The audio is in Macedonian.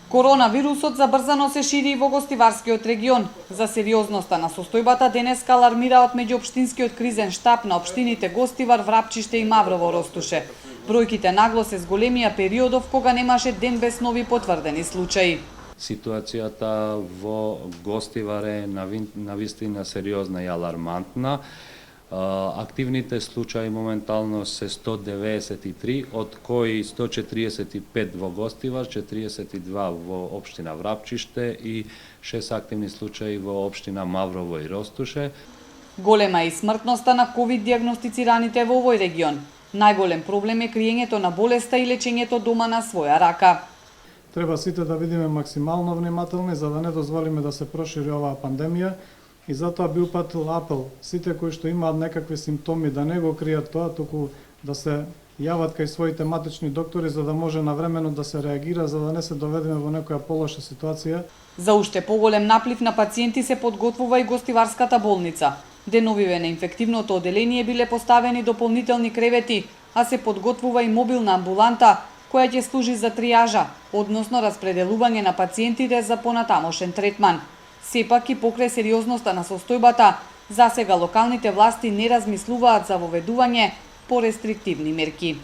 Коронавирусот забрзано се шири и во гостиварскиот регион. За сериозноста на состојбата денеска алармираат меѓуопштинскиот кризен штаб на општините Гостивар, Врапчиште и Маврово Ростуше. Бројките нагло се зголемија периодов кога немаше ден без нови потврдени случаи. Ситуацијата во Гостивар е навистина сериозна и алармантна. Активните случаи моментално се 193, од кои 145 во Гостивар, 42 во општина Врапчиште и 6 активни случаи во општина Маврово и Ростуше. Голема е и смртноста на ковид диагностицираните во овој регион. Најголем проблем е криењето на болеста и лечењето дома на своја рака. Треба сите да бидеме максимално внимателни за да не дозволиме да се прошири оваа пандемија и затоа би упатил апел сите кои што имаат некакви симптоми да не го кријат тоа, туку да се јават кај своите матични доктори за да може навремено да се реагира за да не се доведеме во некоја полоша ситуација. За уште поголем наплив на пациенти се подготвува и Гостиварската болница. Деновиве на инфективното оделение биле поставени дополнителни кревети, а се подготвува и мобилна амбуланта која ќе служи за тријажа, односно распределување на пациентите за понатамошен третман. Сепак и покрај сериозноста на состојбата, засега локалните власти не размислуваат за воведување порестриктивни мерки.